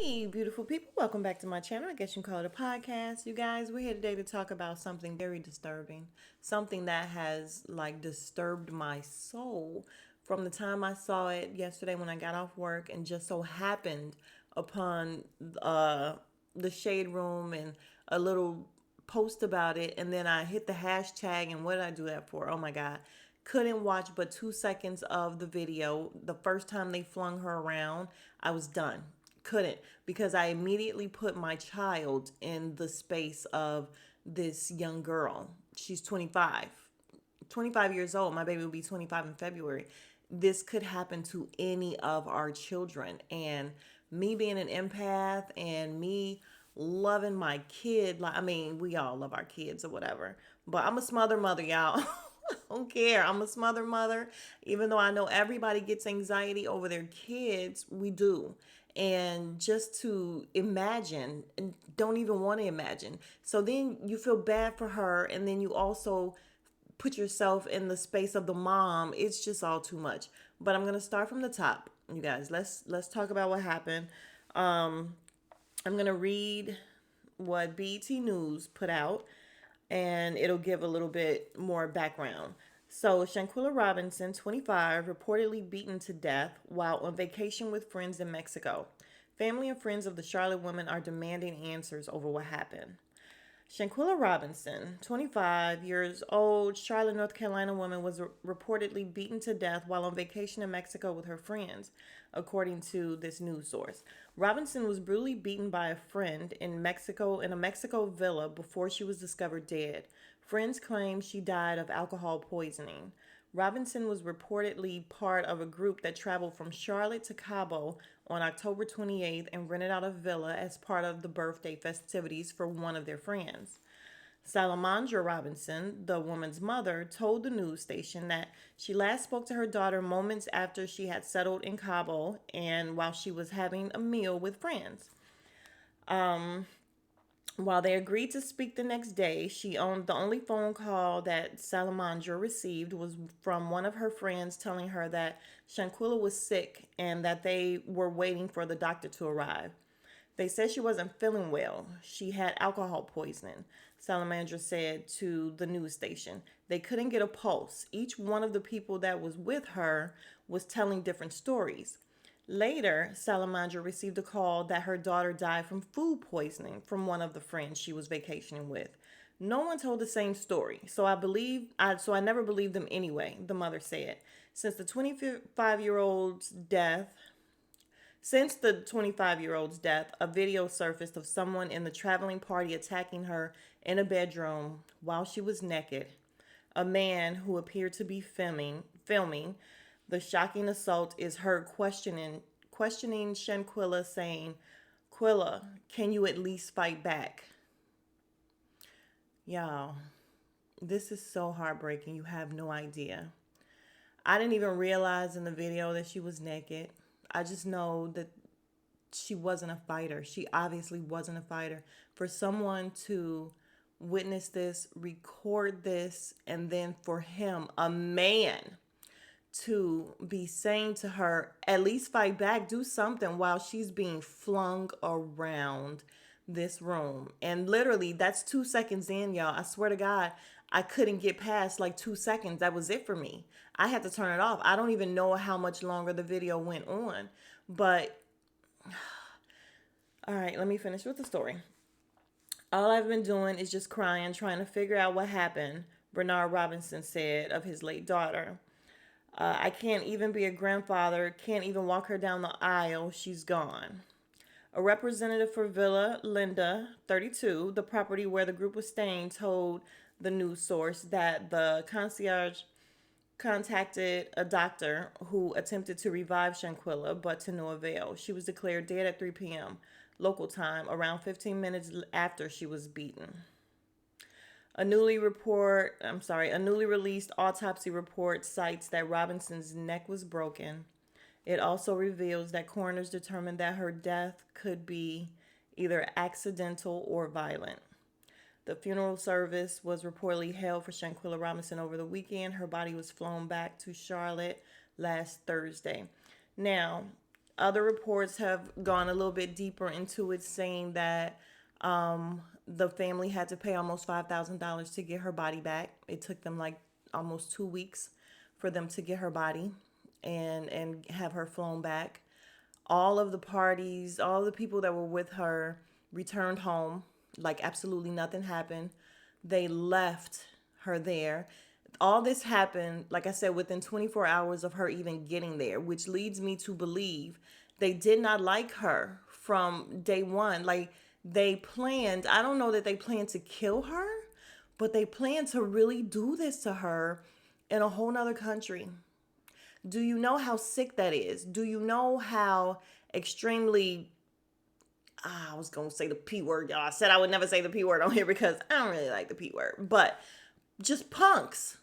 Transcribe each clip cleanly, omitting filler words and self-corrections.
Hey, beautiful people. Welcome back to my channel. I guess you can call it a podcast. You guys, we're here today to talk about something very disturbing. Something that has disturbed my soul from the time I saw it yesterday when I got off work and just so happened upon the shade room and a little post about it, and then I hit the hashtag. And what did I do that for? Oh my God. Couldn't watch but 2 seconds of the video. The first time they flung her around, I was done. Couldn't, because I immediately put my child in the space of this young girl. She's 25 years old. My baby will be 25 in February. This could happen to any of our children. And me being an empath and me loving my kid, we all love our kids or whatever. But I'm a smother mother, y'all. I don't care. I'm a smother mother. Even though I know everybody gets anxiety over their kids, we do. And just to imagine, and don't even want to imagine. So then you feel bad for her, and then you also put yourself in the space of the mom. It's just all too much. But I'm gonna start from the top, you guys. Let's talk about what happened. I'm gonna read what BET News put out, and it'll give a little bit more background. So, Shanquella Robinson, 25, reportedly beaten to death while on vacation with friends in Mexico. Family and friends of the Charlotte woman are demanding answers over what happened. Shanquella Robinson, 25 years old, Charlotte, North Carolina woman, was reportedly beaten to death while on vacation in Mexico with her friends, according to this news source. Robinson was brutally beaten by a friend in a Mexico villa before she was discovered dead. Friends claim she died of alcohol poisoning. Robinson was reportedly part of a group that traveled from Charlotte to Cabo on October 28th and rented out a villa as part of the birthday festivities for one of their friends. Salamandra Robinson, the woman's mother, told the news station that she last spoke to her daughter moments after she had settled in Cabo and while she was having a meal with friends. While they agreed to speak the next day, the only phone call that Salamandra received was from one of her friends telling her that Shanquella was sick and that they were waiting for the doctor to arrive. They said she wasn't feeling well. She had alcohol poisoning, Salamandra said to the news station. They couldn't get a pulse. Each one of the people that was with her was telling different stories. Later, Salamandra received a call that her daughter died from food poisoning from one of the friends she was vacationing with. No one told the same story, so I never believed them anyway, the mother said. Since the 25-year-old's death, since the 25-year-old's death, a video surfaced of someone in the traveling party attacking her in a bedroom while she was naked. A man who appeared to be filming the shocking assault is heard questioning Shanquella, saying, "Quilla, can you at least fight back?" Y'all, this is so heartbreaking. You have no idea. I didn't even realize in the video that she was naked. I just know that she wasn't a fighter. She obviously wasn't a fighter. For someone to witness this, record this, and then for him, a man, to be saying to her, at least fight back, do something, while she's being flung around this room. And literally, that's 2 seconds in, y'all. I swear to God, I couldn't get past 2 seconds. That was it for me. I had to turn it off. I don't even know how much longer the video went on. But, all right, let me finish with the story. All I've been doing is just crying, trying to figure out what happened, Bernard Robinson said of his late daughter. I can't even be a grandfather, can't even walk her down the aisle. She's gone. A representative for Villa Linda, 32, the property where the group was staying, told the news source that the concierge contacted a doctor who attempted to revive Shanquella, but to no avail. She was declared dead at 3 p.m. local time, around 15 minutes after she was beaten. A newly released autopsy report cites that Robinson's neck was broken. It also reveals that coroners determined that her death could be either accidental or violent. The funeral service was reportedly held for Shanquella Robinson over the weekend. Her body was flown back to Charlotte last Thursday. Now, Other reports have gone a little bit deeper into it, saying that the family had to pay almost $5,000 to get her body back. It took them like almost 2 weeks for them to get her body and have her flown back. All of the parties, all the people that were with her returned home like absolutely nothing happened. They left her there. All this happened, like I said, within 24 hours of her even getting there, which leads me to believe they did not like her from day one. Like they planned, I don't know that they planned to kill her, but they planned to really do this to her in a whole nother country. Do you know how sick that is? Do you know how extremely, I was going to say the P word, y'all. I said I would never say the P word on here because I don't really like the P word, but just punks.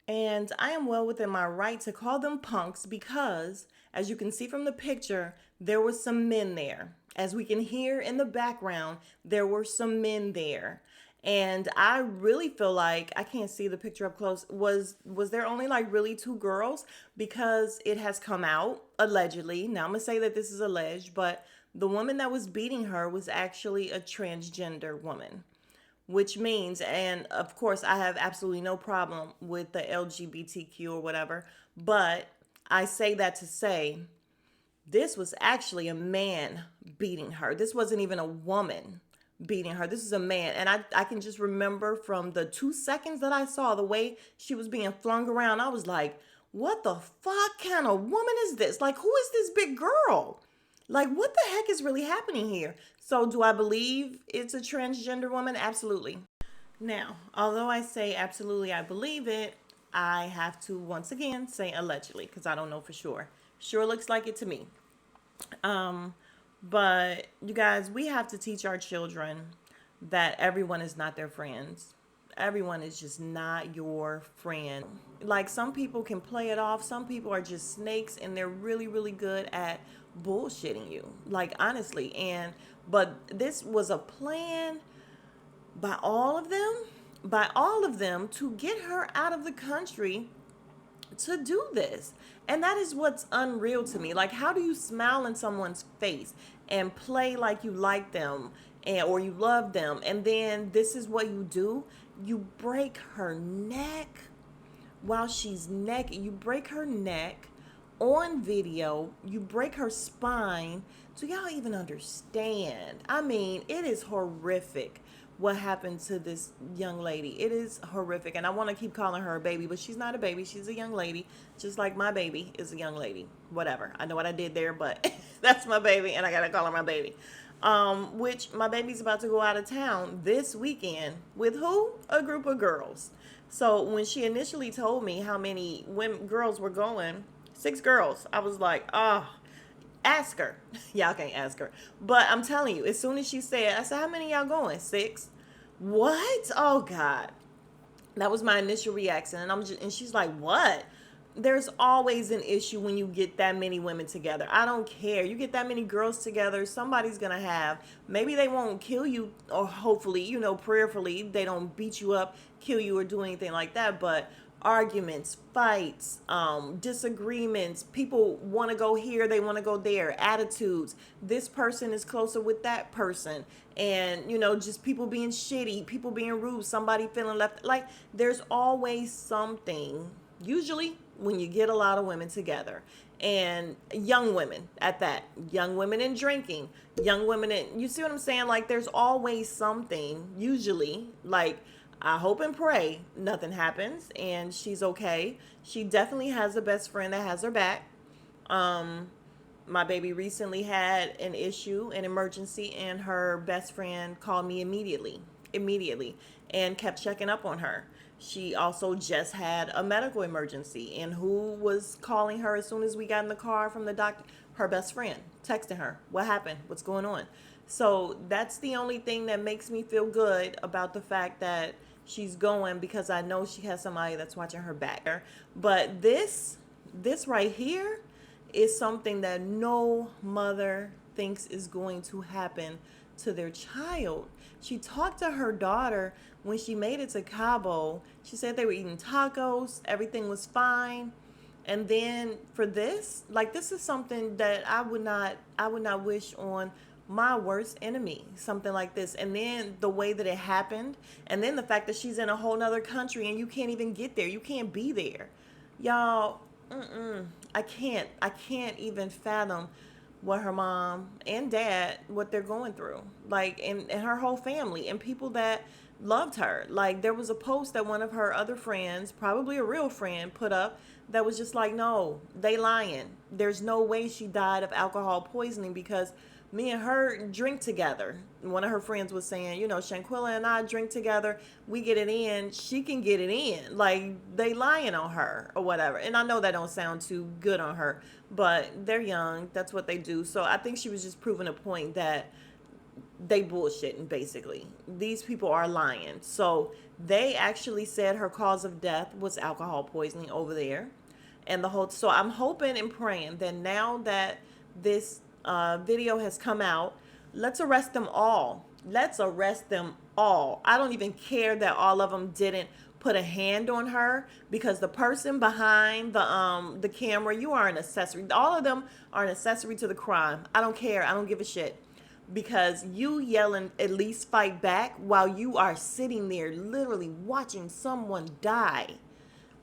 And I am well within my right to call them punks because, as you can see from the picture, there were some men there. As we can hear in the background, there were some men there. And I really feel like, I can't see the picture up close, was there only like really two girls? Because it has come out allegedly. Now I'm gonna say that this is alleged, but the woman that was beating her was actually a transgender woman, which means, and of course, I have absolutely no problem with the LGBTQ or whatever, but I say that to say this was actually a man beating her. This wasn't even a woman beating her. This is a man. And I can just remember from the 2 seconds that I saw the way she was being flung around, I was like, what the fuck kind of woman is this? Like, who is this big girl? Like, what the heck is really happening here? So, do I believe it's a transgender woman? Absolutely. Now, although I say absolutely I believe it, I have to once again say allegedly because I don't know for sure. Sure looks like it to me. Um, but you guys, we have to teach our children that everyone is not their friends. Everyone is just not your friend. Like some people can play it off. Some people are just snakes and they're really, really good at bullshitting you. Like honestly. But this was a plan by all of them to get her out of the country to do this. And that is what's unreal to me. Like, how do you smile in someone's face and play like you like them or you love them, and then this is what you do? You break her neck while she's naked. You break her neck on video. You break her spine. Do y'all even understand? I mean, it is horrific what happened to this young lady. It is horrific. And I want to keep calling her a baby, but she's not a baby. She's a young lady, just like my baby is a young lady. Whatever. I know what I did there, but that's my baby, and I got to call her my baby. Which my baby's about to go out of town this weekend with who? A group of girls. So when she initially told me how many girls were going, 6 girls, I was like, oh, ask her. Y'all can't ask her. But I'm telling you, as soon as she said, I said, how many y'all going? 6. What? Oh God. That was my initial reaction. And she's like, what? There's always an issue when you get that many women together. I don't care. You get that many girls together, somebody's going to have, maybe they won't kill you, or hopefully, prayerfully, they don't beat you up, kill you, or do anything like that. But arguments, fights, disagreements, people want to go here, they want to go there, attitudes. This person is closer with that person. And, just people being shitty, people being rude, somebody feeling left. Like, there's always something, usually when you get a lot of women together, and young women at that, young women in drinking, young women in, you see what I'm saying? Like, there's always something, usually, like, I hope and pray nothing happens and she's okay. She definitely has a best friend that has her back. My baby recently had an issue, an emergency, and her best friend called me immediately, and kept checking up on her. She also just had a medical emergency, and who was calling her as soon as we got in the car from the doctor? Her best friend, texting her, what happened? What's going on? So that's the only thing that makes me feel good about the fact that she's going, because I know she has somebody that's watching her back. But this right here is something that no mother thinks is going to happen to their child. She talked to her daughter when she made it to Cabo. She said they were eating tacos, everything was fine. And then for this, like, this is something that I would not wish on my worst enemy, something like this. And then the way that it happened, and then the fact that she's in a whole nother country and you can't even get there, you can't be there. Y'all, I can't even fathom what her mom and dad, what they're going through, like, and her whole family and people that loved her. Like, there was a post that one of her other friends, probably a real friend, put up that was just like, no, they lying. There's no way she died of alcohol poisoning because me and her drink together. One of her friends was saying, Shanquella and I drink together. We get it in. She can get it in. Like, they lying on her or whatever. And I know that don't sound too good on her, but they're young. That's what they do. So I think she was just proving a point that they bullshitting, basically. These people are lying. So they actually said her cause of death was alcohol poisoning over there. And so I'm hoping and praying that now that this video has come out, let's arrest them all. Let's arrest them all. I don't even care that all of them didn't put a hand on her, because the person behind the camera, you are an accessory. All of them are an accessory to the crime. I don't care. I don't give a shit, because you yelling at least fight back while you are sitting there literally watching someone die,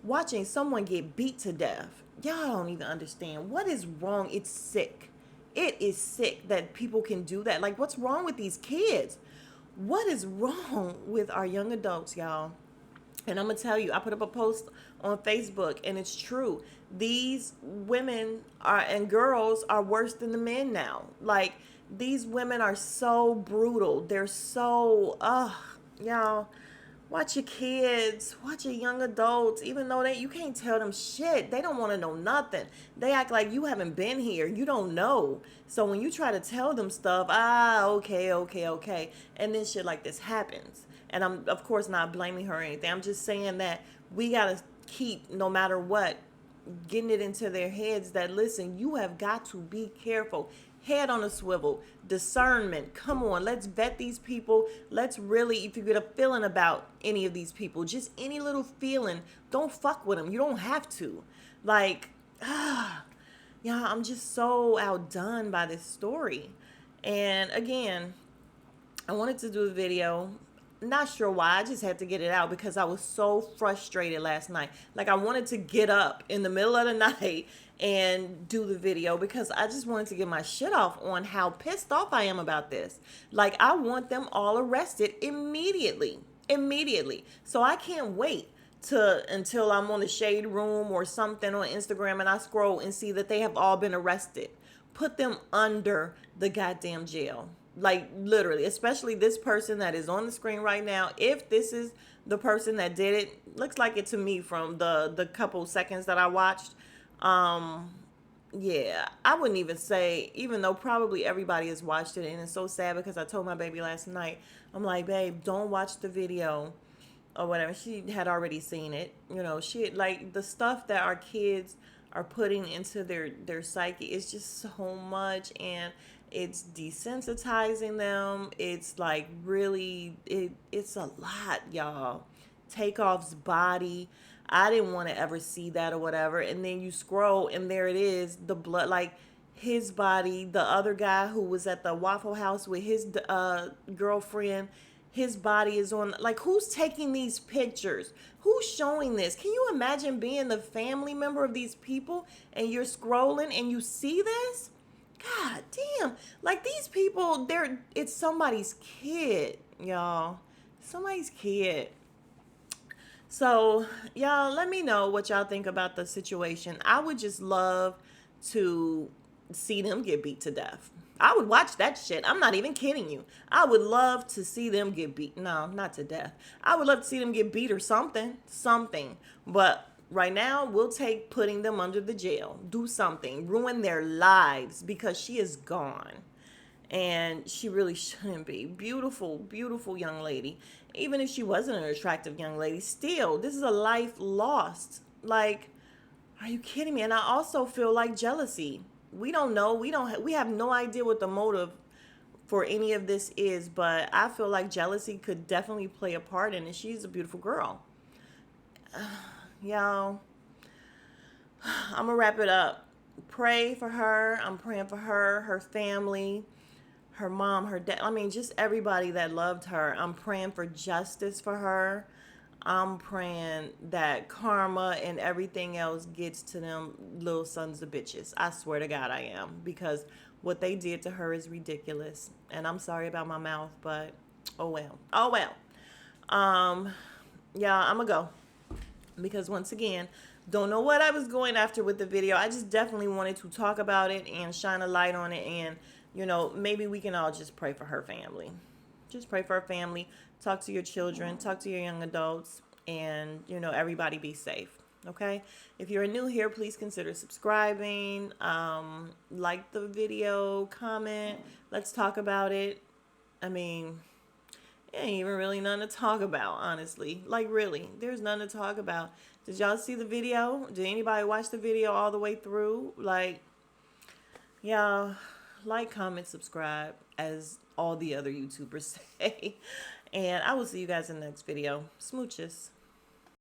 watching someone get beat to death. Y'all don't even understand what is wrong. It's sick. It is sick that people can do that. Like, what's wrong with these kids? What is wrong with our young adults, y'all? And I'm going to tell you, I put up a post on Facebook, and it's true. These women and girls are worse than the men now. Like, these women are so brutal. They're so, y'all, watch your kids, watch your young adults, even though you can't tell them shit. They don't want to know nothing. They act like you haven't been here. You don't know. So when you try to tell them stuff, okay. And then shit like this happens. And I'm, of course, not blaming her or anything. I'm just saying that we got to keep, no matter what, getting it into their heads that, listen, you have got to be careful. Head on a swivel, discernment. Come on, let's vet these people. Let's really, if you get a feeling about any of these people, just any little feeling, don't fuck with them. You don't have to. Like, yeah, I'm just so outdone by this story. And again, I wanted to do a video. Not sure why. I just had to get it out because I was so frustrated last night. Like, I wanted to get up in the middle of the night and do the video because I just wanted to get my shit off on how pissed off I am about this. Like, I want them all arrested immediately. So I can't wait until I'm on the Shade Room or something on Instagram and I scroll and see that they have all been arrested. Put them under the goddamn jail. Like, literally, especially this person that is on the screen right now. If this is the person that did it, looks like it to me from the couple seconds that I watched. Yeah, I wouldn't even say, even though probably everybody has watched it, and it's so sad because I told my baby last night, I'm like, babe, don't watch the video or whatever. She had already seen it. She, like, the stuff that our kids are putting into their psyche is just so much, and it's desensitizing them. It's like, really, it's a lot, y'all. Takeoff's body, I didn't want to ever see that or whatever. And then you scroll and there it is, the blood, like his body, the other guy who was at the Waffle House with his girlfriend, his body is on. Like, who's taking these pictures? Who's showing this? Can you imagine being the family member of these people and you're scrolling and you see this? God damn. Like, these people, it's somebody's kid, y'all. Somebody's kid. So, y'all, let me know what y'all think about the situation. I would just love to see them get beat to death. I would watch that shit. I'm not even kidding you. I would love to see them get beat. No, not to death. I would love to see them get beat or something. But right now, we'll take putting them under the jail. Do something. Ruin their lives because she is gone. And she really shouldn't be. Beautiful, beautiful young lady. Even if she wasn't an attractive young lady, still, this is a life lost. Like, are you kidding me? And I also feel like jealousy. We don't know. We have no idea what the motive for any of this is, but I feel like jealousy could definitely play a part in it. She's a beautiful girl. Y'all, I'm gonna wrap it up. Pray for her. I'm praying for her, her family, her mom, her dad. I mean, just everybody that loved her. I'm praying for justice for her. I'm praying that karma and everything else gets to them little sons of bitches. I swear to God, I am. Because what they did to her is ridiculous. And I'm sorry about my mouth, but oh well. Oh well. Um, yeah, I'm gonna go because once again, don't know what I was going after with the video. I just definitely wanted to talk about it and shine a light on it, and maybe we can all just pray for her family. Just pray for her family. Talk to your children, talk to your young adults, and everybody be safe. Okay, if you're new here, please consider subscribing, like the video, comment, let's talk about it. I mean, it ain't even really nothing to talk about, honestly. Like, really, there's nothing to talk about. Did y'all see the video? Did anybody watch the video all the way through? Like, y'all, like, comment, subscribe, as all the other YouTubers say. And I will see you guys in the next video. Smooches.